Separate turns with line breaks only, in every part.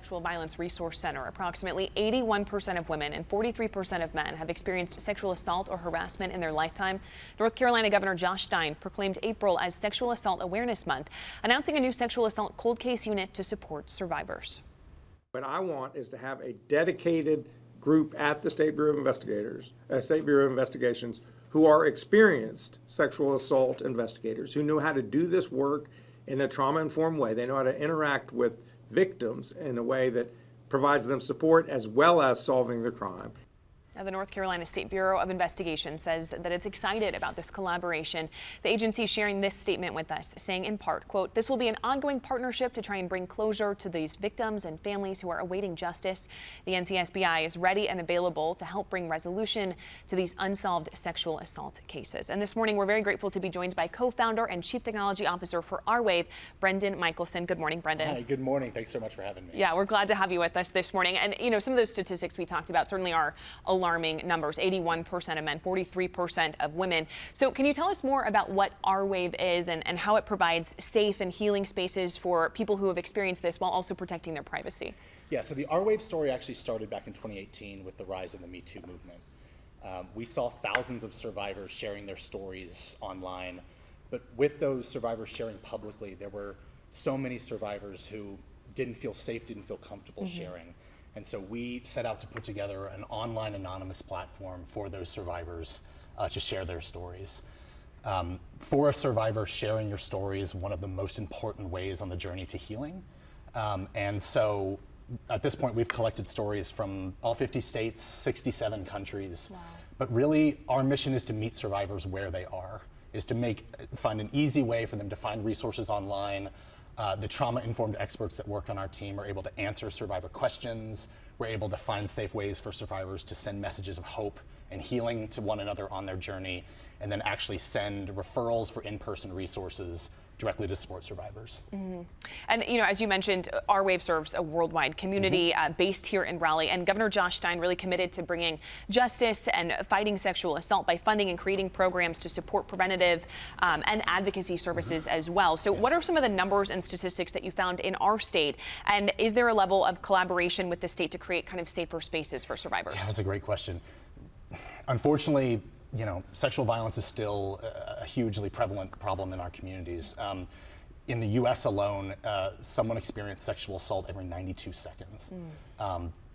Sexual Violence Resource Center. Approximately 81% of women and 43% of men have experienced sexual assault or harassment in their lifetime. North Carolina Governor Josh Stein proclaimed April as Sexual Assault Awareness Month, announcing a new sexual assault cold case unit to support survivors.
What I want is to have a dedicated group at the State Bureau of Investigations who are experienced sexual assault investigators, who know how to do this work in a trauma-informed way. They know how to interact with victims in a way that provides them support as well as solving the crime.
Now, the North Carolina State Bureau of Investigation says that it's excited about this collaboration. The agency sharing this statement with us, saying in part, quote, "This will be an ongoing partnership to try and bring closure to these victims and families who are awaiting justice. The NCSBI is ready and available to help bring resolution to these unsolved sexual assault cases." And this morning, we're very grateful to be joined by co-founder and chief technology officer for Our Wave, Brendan Michaelsen. Good morning, Brendan.
Hi, good morning. Thanks so much for having me.
Yeah, we're glad to have you with us this morning. And, you know, some of those statistics we talked about certainly are alarming numbers. 81% of men, 43% of women. So can you tell us more about what Our Wave is and how it provides safe and healing spaces for people who have experienced this while also protecting their privacy?
Yeah, so the Our Wave story actually started back in 2018 with the rise of the Me Too movement. We saw thousands of survivors sharing their stories online, but with those survivors sharing publicly, there were so many survivors who didn't feel safe, didn't feel comfortable sharing. And so we set out to put together an online anonymous platform for those survivors to share their stories. For a survivor, sharing your story is one of the most important ways on the journey to healing. And so at this point, we've collected stories from all 50 states, 67 countries. Wow. But really, our mission is to meet survivors where they are, is to find an easy way for them to find resources online. The trauma-informed experts that work on our team are able to answer survivor questions. We're able to find safe ways for survivors to send messages of hope and healing to one another on their journey, and then actually send referrals for in-person resources directly to support survivors. And, you know, as you mentioned, Our Wave serves a worldwide community based here in Raleigh, and Governor Josh Stein really committed to bringing justice and fighting sexual assault by funding and creating programs to support preventative and advocacy services as well. So what are some of the numbers and statistics that you found in our state, and is there a level of collaboration with the state to create kind of safer spaces for survivors? Yeah, that's a great question. Unfortunately, you know, sexual violence is still a hugely prevalent problem in our communities. In the U.S. alone, someone experienced sexual assault every 92 seconds.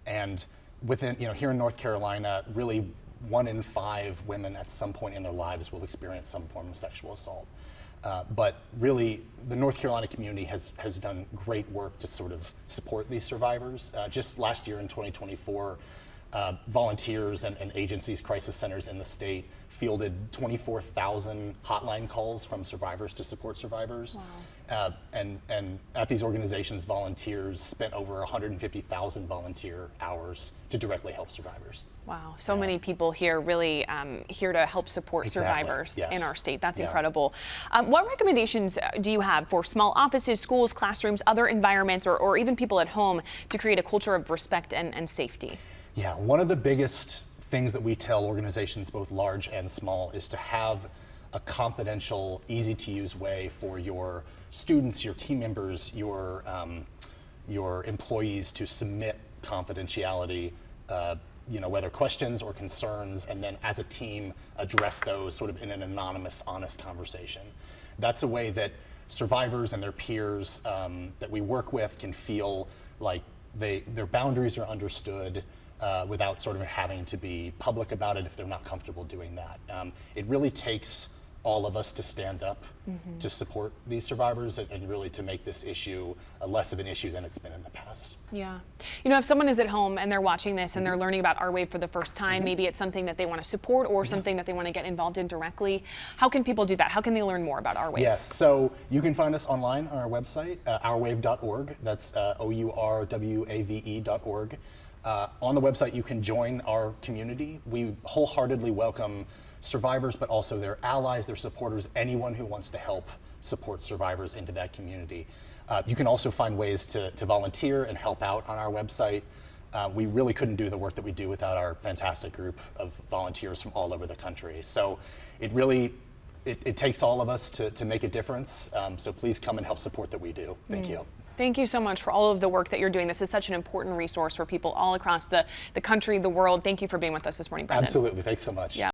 And within, you know, here in North Carolina, really 1 in 5 women at some point in their lives will experience some form of sexual assault. But really, the North Carolina community has done great work to sort of support these survivors. Just last year in 2024, volunteers and agencies, crisis centers in the state fielded 24,000 hotline calls from survivors to support survivors. Wow. And at these organizations, volunteers spent over 150,000 volunteer hours to directly help survivors.
Wow, so many people here really here to help support survivors in our state. That's incredible. What recommendations do you have for small offices, schools, classrooms, other environments, or even people at home to create a culture of respect and safety?
Yeah, one of the biggest things that we tell organizations, both large and small, is to have a confidential, easy-to-use way for your students, your team members, your employees to submit confidentiality, you know, whether questions or concerns, and then as a team address those sort of in an anonymous, honest conversation. That's a way that survivors and their peers that we work with can feel like their boundaries are understood, without sort of having to be public about it if they're not comfortable doing that. It really takes all of us to stand up to support these survivors and really to make this issue less of an issue than it's been in the past.
Yeah. You know, if someone is at home and they're watching this and they're learning about Our Wave for the first time, maybe it's something that they want to support or something that they want to get involved in directly, how can people do that? How can they learn more about Our Wave?
Yes, so you can find us online on our website, ourwave.org. That's OURWAVE.org. On the website, you can join our community. We wholeheartedly welcome survivors, but also their allies, their supporters, anyone who wants to help support survivors into that community. You can also find ways to volunteer and help out on our website. We really couldn't do the work that we do without our fantastic group of volunteers from all over the country. So it really, it takes all of us to make a difference. So please come and help support that we do. Thank you.
Thank you so much for all of the work that you're doing. This is such an important resource for people all across the country, the world. Thank you for being with us this morning, Brendan.
Absolutely. Thanks so much.
Yeah.